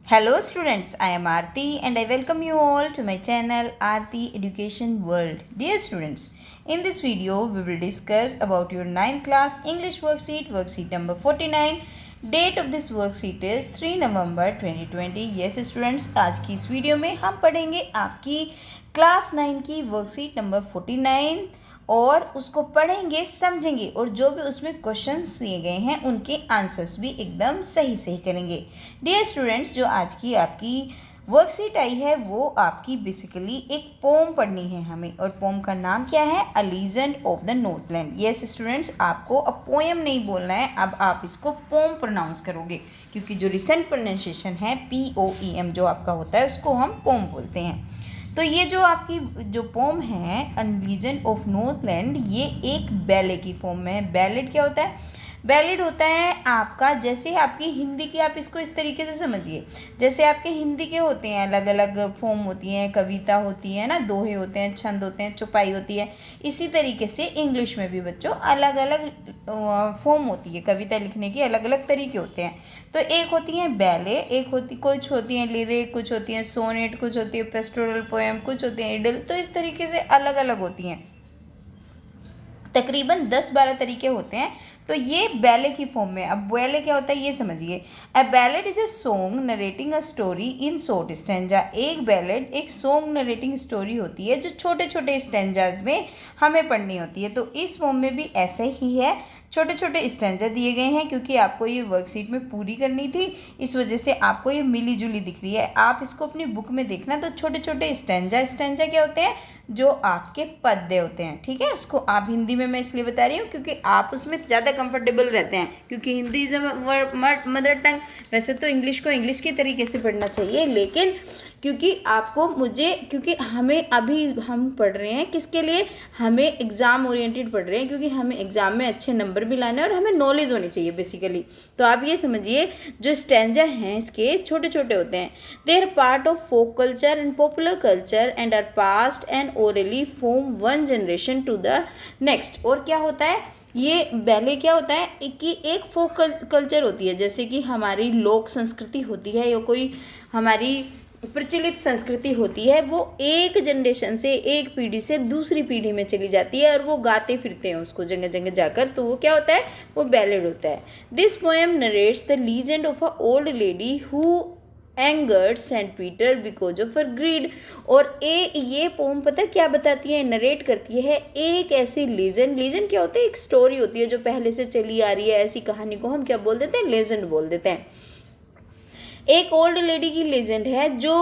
Hello students, I am Aarti and I welcome you all to my channel Aarti Education World. Dear students, in this video we will discuss about your 9th class English worksheet number 49. Date of this worksheet is 3 November 2020. Yes students, आज की इस video में हम पढ़ेंगे आपकी class 9 की worksheet number 49 और उसको पढ़ेंगे, समझेंगे और जो भी उसमें क्वेश्चंस दिए गए हैं उनके आंसर्स भी एकदम सही करेंगे। डियर स्टूडेंट्स, जो आज की आपकी वर्कशीट आई है वो आपकी बेसिकली एक पोम पढ़नी है हमें, और पोम का नाम क्या है? A legend of the northland. Yes students, आपको अब पोएम नहीं बोलना है, अब आप इसको पोम प्रोनाउंस करोगे, क्योंकि जो रिसेंट प्रोनाउंसिएशन है POEM जो आपका होता है उसको हम पोम बोलते हैं। तो ये जो आपकी जो पोम है अ लीजेंड ऑफ नॉर्थलैंड, ये एक बैले की फॉर्म में है। बैलेड क्या होता है? बैलेड होता है आपका, जैसे आपकी हिंदी की, आप इसको इस तरीके से समझिए, जैसे आपके हिंदी के होते हैं अलग अलग फॉर्म होती हैं, कविता होती है ना, दोहे होते हैं, छंद होते हैं, चौपाई होती है, इसी तरीके से इंग्लिश में भी बच्चों अलग अलग फॉर्म होती है, कविता लिखने की अलग अलग तरीके होते हैं। तो एक होती है बैले, कुछ होती हैं लिरिक, कुछ होती हैं सोनेट, कुछ होती है पेस्टोरल पोएम, कुछ होती हैं इडल, तो इस तरीके से अलग अलग होती हैं, तकरीबन 10-12 तरीके होते हैं। तो ये बैले की फॉर्म में। अब बैले क्या होता है ये समझिए। A ballad is a song narrating a story in short stanza. एक बैलेड एक सॉन्ग नरेटिंग स्टोरी होती है जो छोटे छोटे स्टैंजाज में हमें पढ़नी होती है। तो इस फॉर्म में भी ऐसे ही है, छोटे छोटे स्टैंजा दिए गए हैं, क्योंकि आपको ये वर्कशीट में पूरी करनी थी, इस वजह से आपको ये मिली जुली दिख रही है। आप इसको अपनी बुक में देखना, तो छोटे छोटे स्टैंजा क्या होते हैं? जो आपके पद्य होते हैं, ठीक है। उसको आप हिंदी में मैं इसलिए बता रही हूँ क्योंकि आप उसमें ज़्यादा कंफर्टेबल रहते हैं, क्योंकि हिंदी इज़ मदर टंग। वैसे तो इंग्लिश को इंग्लिश के तरीके से पढ़ना चाहिए, लेकिन क्योंकि हमें अभी हम पढ़ रहे हैं किसके लिए? हमें एग्ज़ाम ओरिएंटेड पढ़ रहे हैं, क्योंकि हमें एग्ज़ाम में अच्छे नंबर भी लाने हैं और हमें नॉलेज होनी चाहिए बेसिकली। तो आप ये समझिए, जो स्टैंजा हैं इसके छोटे छोटे होते हैं। They are part of folk culture and popular culture and are passed and orally from one generation to the next. और क्या होता है ये बैले? क्या होता है कि एक फोक कल्चर होती है, जैसे कि हमारी लोक संस्कृति होती है या कोई हमारी प्रचलित संस्कृति होती है, वो एक जनरेशन से, एक पीढ़ी से दूसरी पीढ़ी में चली जाती है और वो गाते फिरते हैं उसको जगह जगह जाकर। तो वो क्या होता है? वो बैलेड होता है। This poem narrates the legend of a old lady who angered Saint Peter because of her greed. और ये पोम पता क्या बताती है? नरेट करती है एक ऐसी लीजेंड क्या होती है? एक स्टोरी होती है जो पहले से चली आ रही है, ऐसी कहानी को हम क्या बोल देते हैं? लेजेंड बोल देते हैं। एक ओल्ड लेडी की लेजेंड है जो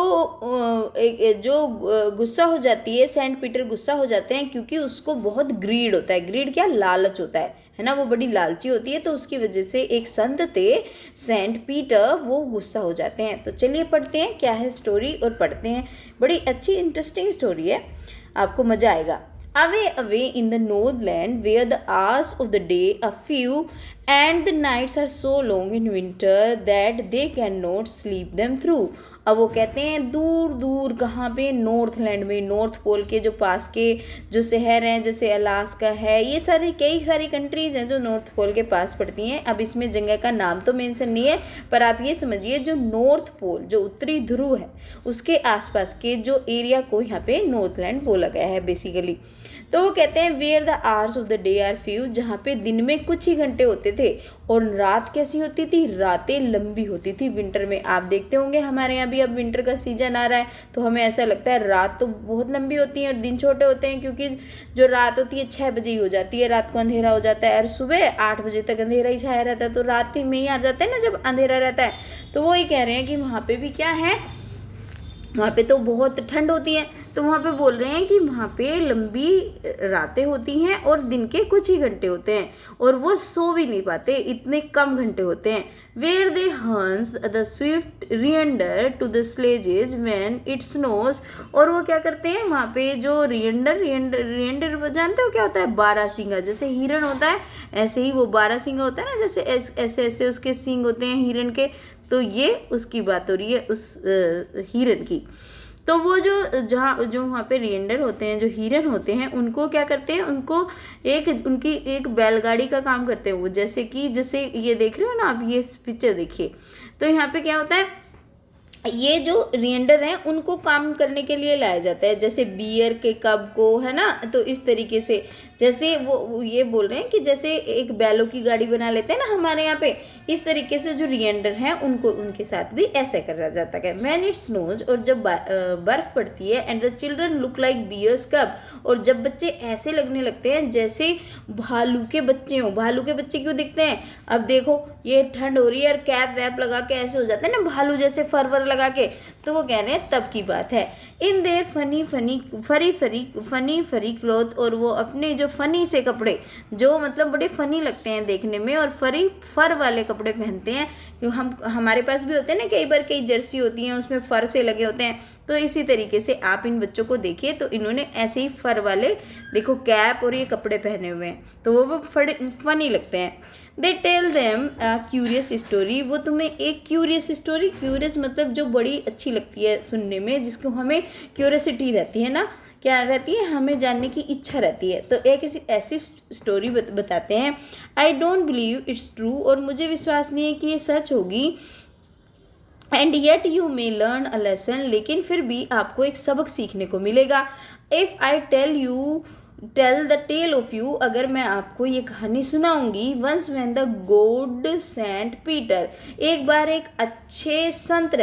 गुस्सा हो जाती है, सेंट पीटर गुस्सा हो जाते हैं क्योंकि उसको बहुत ग्रीड होता है। ग्रीड क्या? लालच होता है ना, वो बड़ी लालची होती है। तो उसकी वजह से एक संत थे सेंट पीटर, वो गुस्सा हो जाते हैं। तो चलिए पढ़ते हैं क्या है स्टोरी और पढ़ते हैं। बड़ी अच्छी इंटरेस्टिंग स्टोरी है, आपको मज़ा आएगा। Away in the northland, where the hours of the day are few and the nights are so long in winter that they cannot sleep them through। अब वो कहते हैं दूर दूर कहाँ पे? नॉर्थलैंड में, नॉर्थ पोल के जो पास के जो शहर हैं, जैसे अलास्का है, ये कई सारी कंट्रीज़ हैं जो नॉर्थ पोल के पास पड़ती हैं। अब इसमें जगह का नाम तो मेंशन नहीं है, पर आप ये समझिए जो नॉर्थ पोल, जो उत्तरी ध्रुव है, उसके आसपास के जो एरिया को यहाँ पे नॉर्थलैंड बोला गया है बेसिकली। तो वो कहते हैं where the hours of the day are few, जहाँ पे दिन में कुछ ही घंटे होते थे और रात कैसी होती थी? रातें लंबी होती थी। विंटर में आप देखते होंगे, हमारे यहाँ भी अब विंटर का सीजन आ रहा है, तो हमें ऐसा लगता है रात तो बहुत लंबी होती है और दिन छोटे होते हैं, क्योंकि जो रात होती है 6 बजे ही हो जाती है, रात को अंधेरा हो जाता है, और सुबह 8 बजे तक अंधेरा ही छाया रहता है। तो रात में ही आ जाता है ना जब अंधेरा रहता है। तो वो ही कह रहे हैं कि वहाँ पे भी क्या है, वहाँ पे तो बहुत ठंड होती है। तो वहाँ पे बोल रहे हैं कि वहाँ पे लंबी रातें होती हैं और दिन के कुछ ही घंटे होते हैं, और वो सो भी नहीं पाते, इतने कम घंटे होते हैं। Where they hunts the swift reindeer to the sledges when it snows. और वो क्या करते हैं वहाँ पे? जो रिएंडर जानते हो क्या होता है? बारहसिंगा। जैसे हिरण होता है ऐसे ही वो बारहसिंगा होता है ना, जैसे ऐसे ऐसे उसके सींग होते हैं हिरण के। तो ये उसकी बात हो रही है, उस हिरण की। तो वो जो वहाँ पे रिएंडर होते हैं, जो हिरन होते हैं, उनको क्या करते हैं? उनकी एक बैलगाड़ी का काम करते हैं वो। जैसे ये देख रहे हो ना आप, ये पिक्चर देखिए। तो यहाँ पे क्या होता है? ये जो रिएंडर हैं उनको काम करने के लिए लाया जाता है, जैसे बियर के कप को, है ना। तो इस तरीके से जैसे वो ये बोल रहे हैं कि जैसे एक बैलों की गाड़ी बना लेते हैं ना हमारे यहाँ पे, इस तरीके से जो रिएंडर हैं उनको उनके साथ भी ऐसे करा जाता है। व्हेन इट स्नोज, और जब बर्फ पड़ती है, and the children look like bears cub, और जब बच्चे ऐसे लगने लगते हैं जैसे भालू के बच्चे हों। भालू के बच्चे क्यों दिखते हैं? अब देखो ये ठंड हो रही है और कैप वैप लगा के ऐसे हो जाते हैं ना भालू जैसे, फर वर लगा के, तो वो कह रहे हैं तब की बात है। इन देयर फनी फरी क्लॉथ, और वो अपने जो फनी से कपड़े, जो मतलब बड़े फनी लगते हैं देखने में, और फर वाले कपड़े पहनते हैं। क्यों हम हमारे पास भी होते हैं ना कई बार, कई जर्सी होती हैं उसमें फर से लगे होते हैं, तो इसी तरीके से आप इन बच्चों को देखिए तो इन्होंने ऐसे ही फर वाले देखो कैप और ये कपड़े पहने हुए हैं, तो वो फनी लगते हैं। They tell them curious story, वो तुम्हें एक क्यूरियस स्टोरी, क्यूरियस मतलब जो बड़ी अच्छी लगती है सुनने में, जिसको हमें क्यूरियोसिटी रहती है ना, क्या रहती है, हमें जानने की इच्छा रहती है, तो एक ऐसी स्टोरी बताते हैं। I don't believe it's true, और मुझे विश्वास नहीं है कि ये सच होगी। And yet you may learn a lesson, लेकिन फिर भी आपको एक सबक सीखने को मिलेगा। If I tell the tale of you, अगर मैं आपको ये कहानी सुनाऊंगी। Once when the good Saint Peter, एक बार एक अच्छे संत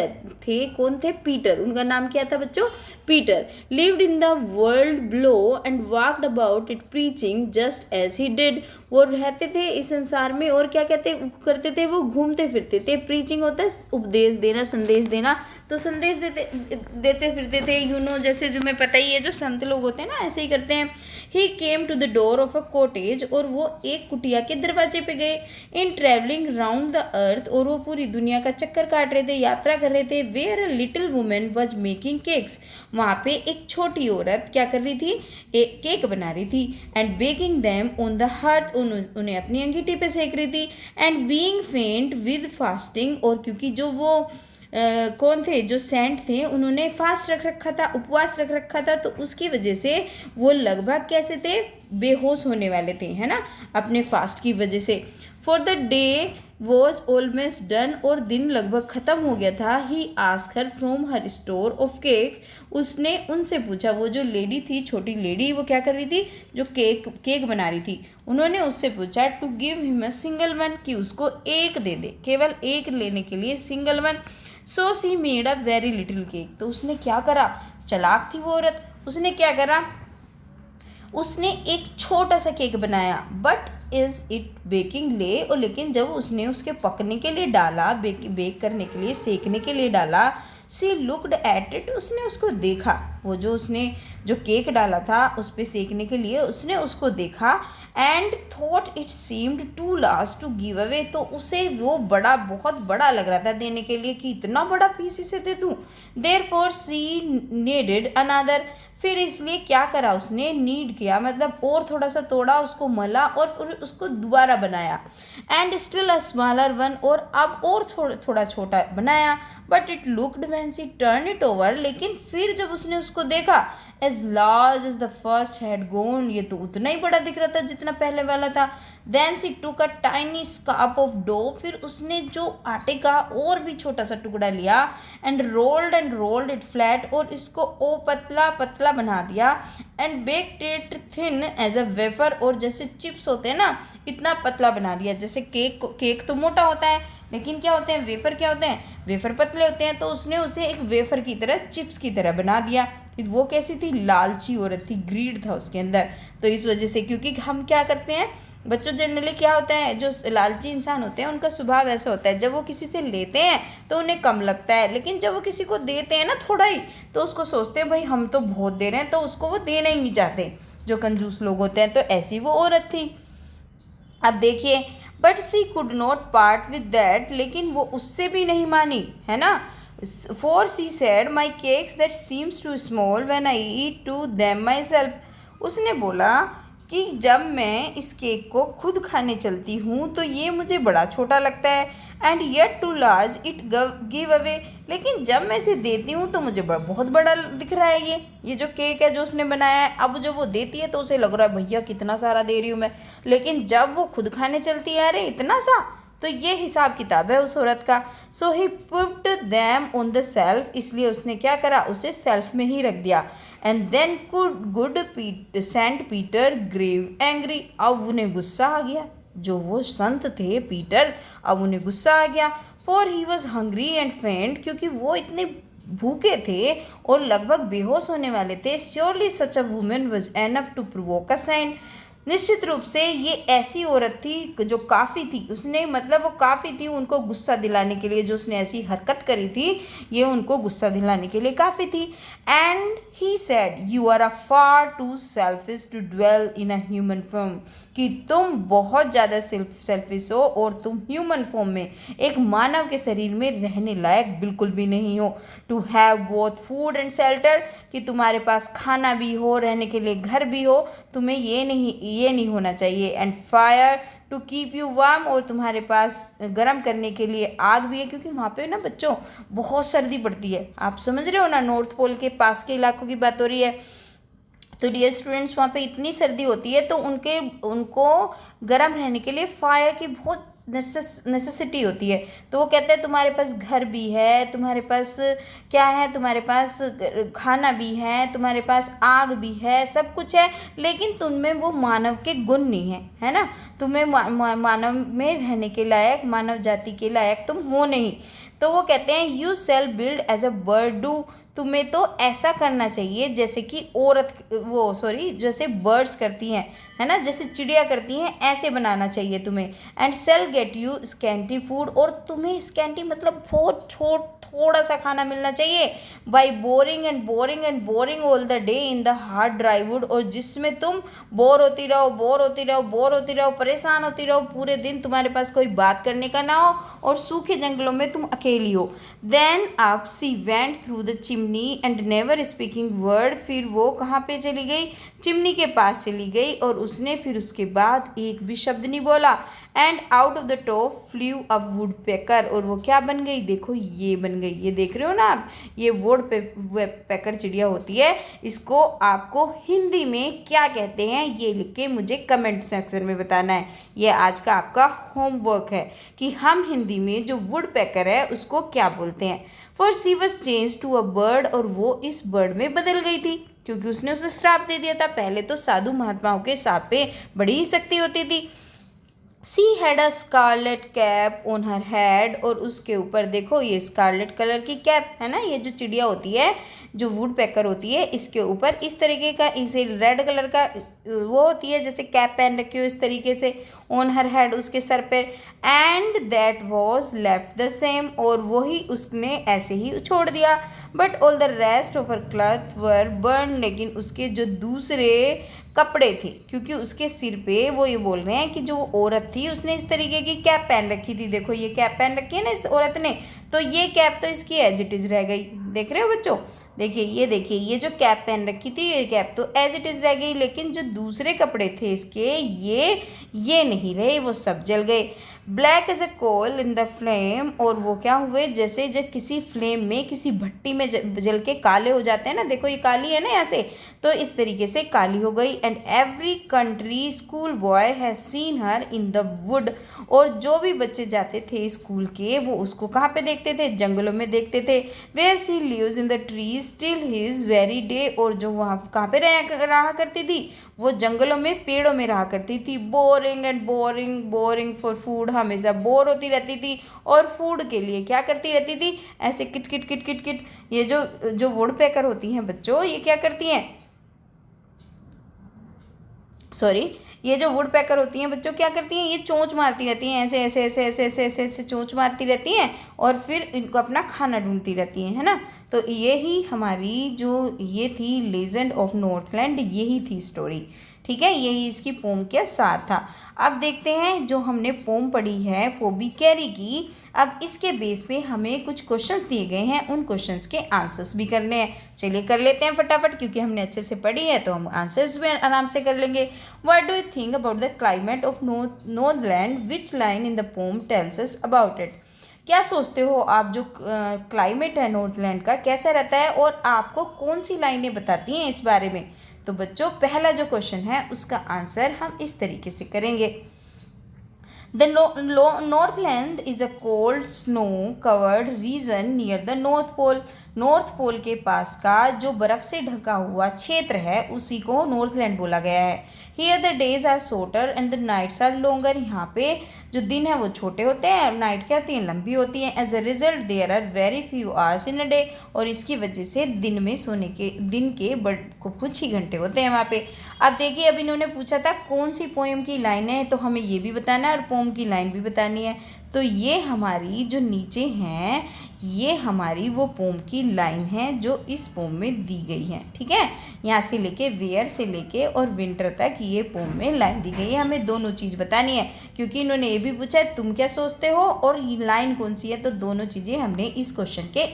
थे, कौन थे? पीटर, उनका नाम क्या था बच्चों? Peter. Lived in the world below and walked about it preaching just as he did, वो रहते थे इस संसार में और क्या करते थे, वो घूमते फिरते थे। प्रीचिंग होता है उपदेश देना, संदेश देना, तो संदेश देते फिरते थे, जैसे जो मैं पता ही है, जो संत लोग होते हैं ना ऐसे ही करते हैं। He came to the door of a cottage, और वो एक कुटिया के दरवाजे पे गए। In travelling round the earth, और वो पूरी दुनिया का चक्कर काट रहे थे, यात्रा कर रहे थे। Where a little women was making cakes, वहाँ पे एक छोटी औरत क्या कर रही थी? एक केक बना रही थी। And baking them on the hearth, उन्हें अपनी अंगीठी पे सेक रही थी। एंड बीइंग फेंट विद फास्टिंग, और क्योंकि जो वो कौन थे, जो सेंट थे, उन्होंने फास्ट रख रखा था, उपवास रख रखा था, तो उसकी वजह से वो लगभग कैसे थे? बेहोश होने वाले थे, है ना, अपने फास्ट की वजह से। For the day was almost done, और दिन लगभग ख़त्म हो गया था। He asked her from her store of cakes, उसने उनसे पूछा, वो जो लेडी थी, छोटी लेडी, वो क्या कर रही थी? जो केक बना रही थी, उन्होंने उससे पूछा to give him a single one, कि उसको एक दे दे, केवल एक लेने के लिए, single one. So C made a very little cake, तो उसने क्या करा? चालाक थी वो औरत, उसने क्या करा? उसने एक छोटा सा केक बनाया। बट इज़ इट बेकिंग ले, और लेकिन जब उसने उसके पकने के लिए डाला, बेक करने के लिए, सेकने के लिए डाला, सी लुकड एट इट, उसने उसको देखा, वो जो उसने जो केक डाला था उस पर सेकने के लिए, उसने उसको देखा। And thought it seemed too large to give away, तो उसे वो बहुत बड़ा लग रहा था देने के लिए, कि इतना बड़ा पीस इसे दे दूँ। देयरफॉर सी नीडेड अनदर, फिर इसलिए क्या करा उसने? नीड किया, मतलब और थोड़ा सा तोड़ा, उसको मला और फिर उसको दोबारा बनाया। And still a smaller one, और अब और थोड़ा छोटा बनाया। But it looked when she turn it over, लेकिन फिर जब उसने उसको देखा, as large as the first had gone, ये तो उतना ही बड़ा दिख रहा था जितना पहले वाला था। Then she took a tiny scrap of dough, फिर उसने जो आटे का और भी छोटा सा टुकड़ा लिया। एंड रोल्ड इट फ्लैट, और इसको ओ पतला पतला बना दिया। And baked it thin as a wafer, और जैसे चिप्स होते हैं ना, इतना पतला बना दिया। जैसे केक तो मोटा होता है, लेकिन क्या होते हैं, वेफर क्या होते हैं? वेफर पतले होते हैं, तो उसने उसे एक वेफर की तरह, चिप्स की तरह बना दिया। वो कैसी थी? लालची औरत थी, ग्रीड था उसके अंदर। तो इस वजह से, क्योंकि हम क्या करते हैं बच्चों, जनरली क्या होता है, जो लालची इंसान होते हैं उनका स्वभाव ऐसा होता है, जब वो किसी से लेते हैं तो उन्हें कम लगता है, लेकिन जब वो किसी को देते हैं ना थोड़ा ही, तो उसको सोचते हैं भाई हम तो बहुत दे रहे हैं, तो उसको वो देना ही नहीं चाहते, जो कंजूस लोग होते हैं। तो ऐसी वो औरत थी। अब देखिए, but she could not part with that, लेकिन वो उससे भी नहीं मानी, है ना। For she said my cakes that seems too small when I eat to them myself, उसने बोला कि जब मैं इस केक को खुद खाने चलती हूँ तो ये मुझे बड़ा छोटा लगता है। And yet too large it give away, लेकिन जब मैं इसे देती हूँ तो मुझे बहुत बड़ा दिख रहा है ये जो केक है जो उसने बनाया है। अब जब वो देती है तो उसे लग रहा है भैया कितना सारा दे रही हूँ मैं, लेकिन जब वो खुद खाने चलती है, अरे इतना सा, तो ये हिसाब किताब है उस औरत का। So he put them on the shelf, इसलिए उसने क्या करा, उसे सेल्फ में ही रख दिया। And then good Saint Peter grew angry, अब उन्हें गुस्सा आ गया, जो वो संत थे पीटर, अब उन्हें गुस्सा आ गया। For he was hungry and फेंट, क्योंकि वो इतने भूखे थे और लगभग बेहोश होने वाले थे। Surely such a woman was enough to provoke a saint, निश्चित रूप से ये ऐसी औरत थी जो काफ़ी थी, उसने मतलब वो काफ़ी थी उनको गुस्सा दिलाने के लिए, जो उसने ऐसी हरकत करी थी ये उनको गुस्सा दिलाने के लिए काफ़ी थी। And he said you are a far too selfish to dwell in a human form, कि तुम बहुत ज़्यादा सेल्फिश हो और तुम ह्यूमन फॉर्म में, एक मानव के शरीर में रहने लायक बिल्कुल भी नहीं हो। To have both food and shelter, कि तुम्हारे पास खाना भी हो, रहने के लिए घर भी हो, तुम्हें ये नहीं होना चाहिए। And fire to keep you warm, और तुम्हारे पास गर्म करने के लिए आग भी है, क्योंकि वहाँ पे ना बच्चों बहुत सर्दी पड़ती है, आप समझ रहे हो ना, नॉर्थ पोल के पास के इलाकों की बात हो रही है। तो डियर स्टूडेंट्स, वहाँ पे इतनी सर्दी होती है तो उनको गर्म रहने के लिए फायर की बहुत नेसेसिटी होती है। तो वो कहते हैं तुम्हारे पास घर भी है, तुम्हारे पास क्या है, तुम्हारे पास खाना भी है, तुम्हारे पास आग भी है, सब कुछ है, लेकिन तुममें वो मानव के गुण नहीं है, है ना, तुम्हें मानव में रहने के लायक, मानव जाति के लायक तुम हो नहीं। तो वो कहते हैं you shall build as a bird do, तुम्हें तो ऐसा करना चाहिए जैसे कि जैसे बर्ड्स करती हैं, है ना, जैसे चिड़िया करती हैं, ऐसे बनाना चाहिए तुम्हें। And shall get you scanty food, और तुम्हें स्कैंटी मतलब बहुत थोड़ा सा खाना मिलना चाहिए। By boring and boring and boring all the day in the hard dry would, और जिसमें तुम बोर होती रहो, परेशान होती रहो, पूरे दिन तुम्हारे पास कोई बात करने का ना हो, और सूखे जंगलों में तुम अकेली हो। Then up she went through the chimney and never speaking word, फिर वो कहाँ पे चली गई, चिमनी के पास चली गई, और उसने फिर उसके बाद एक भी शब्द नहीं बोला। And out of the top flew a woodpecker, और वो क्या बन गई, देखो ये बन गई, ये देख रहे हो ना आप, ये वुड पेकर चिड़िया होती है। इसको आपको हिंदी में क्या कहते हैं ये लिख के मुझे कमेंट सेक्शन में बताना है। ये आज का आपका होमवर्क है कि हम हिंदी में जो वुड पेकर है उसको क्या बोलते हैं। For she was change to a bird, और वो इस बर्ड में बदल गई थी, क्योंकि उसने उसे श्राप दे दिया था। पहले तो साधु महात्माओं के श्राप पे बड़ी ही शक्ति होती थी। She had a scarlet cap on her head, और उसके ऊपर देखो ये स्कारलेट कलर की कैप है ना, ये जो चिड़िया होती है, जो वुड पैकर होती है, इसके ऊपर इस तरीके का, इसे रेड कलर का वो होती है, जैसे कैप पहन रखी हो इस तरीके से, ऑन हर हेड, उसके सर पे। And that was left the same, और वही उसने ऐसे ही छोड़ दिया। But all the rest of her cloth were burn, लेकिन उसके जो दूसरे कपड़े थे, क्योंकि उसके सिर पे वो ये बोल रहे हैं कि जो औरत थी उसने इस तरीके की कैप पहन रखी थी, देखो ये कैप पहन रखी है ना इस औरत ने, तो ये कैप तो इसकी एज इट इज़ रह गई। देख रहे हो बच्चों, देखिए ये जो कैप पहन रखी थी ये कैप तो एज इट इज़ रह गई, लेकिन जो दूसरे कपड़े थे इसके ये नहीं रहे, वो सब जल गए। Black as a coal in the flame, और वो क्या हुए, जैसे जब किसी फ्लेम में, किसी भट्टी में जल के काले हो जाते हैं ना, देखो ये काली है ना यहाँ से, तो इस तरीके से काली हो गई। And every country school boy has seen her in the wood, और जो भी बच्चे जाते थे स्कूल के वो उसको कहाँ पे देखते थे, जंगलों में देखते थे। Where she lives in the trees till his very day, और जो वहाँ कहाँ पे रहा करती थी, वो जंगलों में, पेड़ों में रहा करती थी। Boring and boring boring for food, हमेशा बोर होती रहती थी, और फूड के लिए क्या करती रहती थी, ऐसे kit kit kit kit kit. ये जो वुड पैकर होती हैं बच्चों, ये क्या करती हैं, ये जो वुड पैकर होती हैं बच्चों क्या करती हैं, ये चोंच मारती रहती हैं, ऐसे ऐसे ऐसे ऐसे ऐसे ऐसे ऐसे चोंच मारती रहती हैं, और फिर इनको अपना खाना ढूंढती रहती हैं, है ना। तो यही हमारी जो ये थी लेजेंड ऑफ नॉर्थलैंड, यही थी स्टोरी, ठीक है, यही इसकी पोम का सार था। अब देखते हैं जो हमने पोम पढ़ी है फोबी कैरी की, अब इसके बेस पे हमें कुछ क्वेश्चंस दिए गए हैं, उन क्वेश्चंस के आंसर्स भी करने हैं। चलिए कर लेते हैं फटाफट, क्योंकि हमने अच्छे से पढ़ी है तो हम आंसर्स भी आराम से कर लेंगे। What do you think about the climate of Northland, which line in the pome tells us about it. क्या सोचते हो आप, जो क्लाइमेट है नॉर्थलैंड का कैसा रहता है, और आपको कौन सी लाइनें बताती हैं इस बारे में। तो बच्चों पहला जो क्वेश्चन है उसका आंसर हम इस तरीके से करेंगे। The Northland is a cold snow covered region near the North Pole. North Pole के पास का जो बर्फ़ से ढका हुआ क्षेत्र है उसी को नॉर्थलैंड बोला गया है. Here the days are shorter and the nights are longer. यहाँ पे जो दिन है वो छोटे होते हैं और नाइट क्या होती हैं, लंबी होती हैं. As a result there are very few hours in a day. और इसकी वजह से दिन में सोने के दिन के कुछ ही घंटे होते हैं वहाँ पे. अब देखिए, अब इन्होंने पूछा था कौन सी पोएम की लाइन है, तो हमें ये भी बताना है और पोएम की लाइन भी बतानी है. तो ये हमारी जो नीचे हैं ये हमारी वो पोम की लाइन है जो इस पोम में दी गई है. ठीक है, यहाँ से लेके वेयर से लेके और विंटर तक ये पोम में लाइन दी गई है. हमें दोनों चीज़ बतानी है क्योंकि इन्होंने ये भी पूछा है तुम क्या सोचते हो और ये लाइन कौन सी है. तो दोनों चीज़ें हमने इस क्वेश्चन के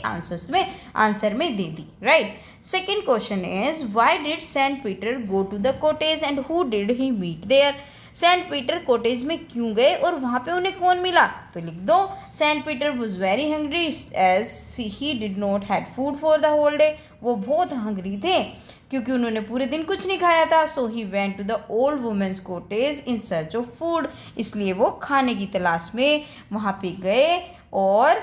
आंसर में दे दी. Right. Second question is why did Saint Peter go to the cottage and who did he meet there. Saint Peter cottage में क्यों गए और वहाँ पे उन्हें कौन मिला. तो लिख दो saint Peter was very hungry as he did not had food for the whole day. वो बहुत हंग्री थे क्योंकि उन्होंने पूरे दिन कुछ नहीं खाया था. So he went to the old woman's cottage in search of food. इसलिए वो खाने की तलाश में वहाँ पे गए. और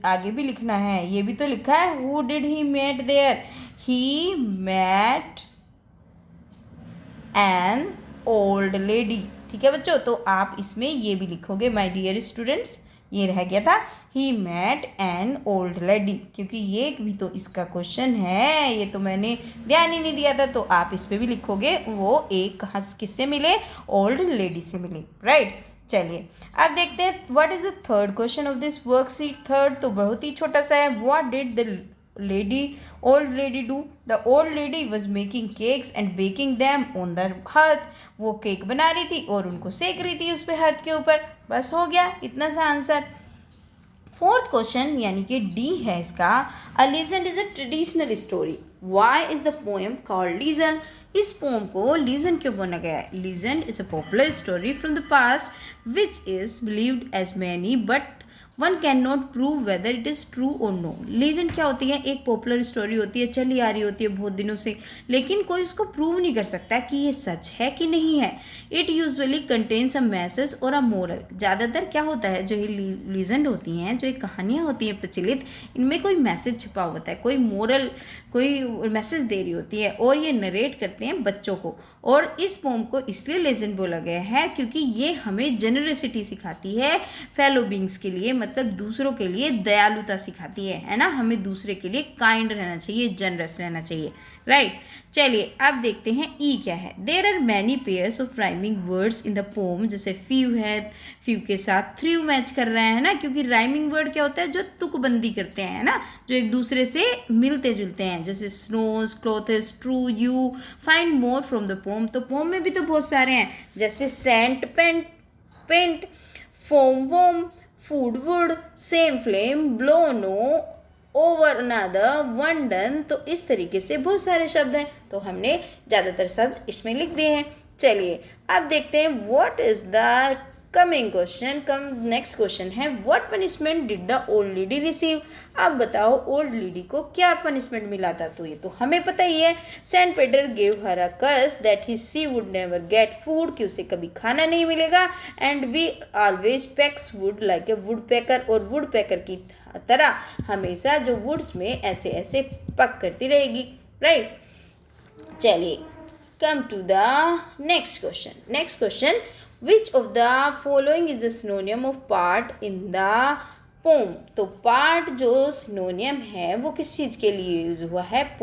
आगे भी लिखना है, ये भी तो लिखा है who did he met there. He met an old lady. ठीक है बच्चों, तो आप इसमें ये भी लिखोगे माय डियर स्टूडेंट्स. ये रह गया था he met an old lady क्योंकि ये भी तो इसका क्वेश्चन है, ये तो मैंने ध्यान ही नहीं दिया था. तो आप इस पर भी लिखोगे वो एक किससे मिले, ओल्ड लेडी से मिले. राइट. चलिए अब देखते हैं what is the third question of this worksheet. Third तो बहुत ही छोटा सा है. What did the old lady do. The old lady was making cakes and baking them on the hearth. वो केक बना रही थी और उनको सेक रही थी उस पे हर्थ के ऊपर. बस हो गया इतना सा आंसर. फोर्थ क्वेश्चन यानी कि डी है इसका. A legend is a traditional story. Why is the poem called legend. इस पोम को लीजेंड क्यों बोला गया है. Legend is a popular story from the past which is believed as many but one can not prove whether it is true और no. Legend क्या होती है, एक पॉपुलर स्टोरी होती है, चली आ रही होती है बहुत दिनों से, लेकिन कोई उसको प्रूव नहीं कर सकता कि ये सच है कि नहीं है. It usually contains a message और अ मोरल. ज़्यादातर क्या होता है जो ये लीजेंड होती हैं, जो ये कहानियाँ होती हैं प्रचलित, इनमें कोई मैसेज छिपा होता है, कोई मोरल कोई मैसेज दे रही होती है और ये नरेट करते हैं बच्चों को. और इस पोम को इसलिए लेजेंड बोला गया है क्योंकि ये हमें जेनरसिटी सिखाती है, फेलो बींग्स के लिए मतलब दूसरों के लिए दयालुता सिखाती है ना. हमें दूसरे के लिए काइंड रहना चाहिए, जनरस रहना चाहिए. राइट. चलिए अब देखते हैं ई क्या है. There are many pairs of rhyming words in the poem. जैसे फ्यू है, फ्यू के साथ थ्रू मैच कर रहा है ना, क्योंकि राइमिंग वर्ड क्या होता है जो तुकबंदी करते हैं ना, जो एक दूसरे से मिलते जुलते हैं. जैसे snows, clothes, true, you. Find more from the poem. तो पोम में भी तो बहुत सारे हैं, जैसे saint, paint, foam, womb, food, wood, same flame, blow, no, over another, one done. तो इस तरीके से बहुत सारे शब्द हैं, तो हमने ज़्यादातर शब्द इसमें लिख दिए हैं. चलिए अब देखते हैं what is the coming question. Next question है what punishment did the old lady receive. अब बताओ ओल्ड लेडी को क्या पनिशमेंट मिला था. तो ये तो हमें पता ही है. Saint Peter gave her a curse that she would never get food, कि उसे कभी खाना नहीं मिलेगा. And we always packs wood like a woodpecker. और वुड पैकर की तरह हमेशा जो वुड्स में ऐसे ऐसे पक करती रहेगी. राइट. चलिए come to the next question. Which of the following is the synonym of part in the poem. तो part जो सिनोनियम है वो किस चीज़ के लिए यूज हुआ है,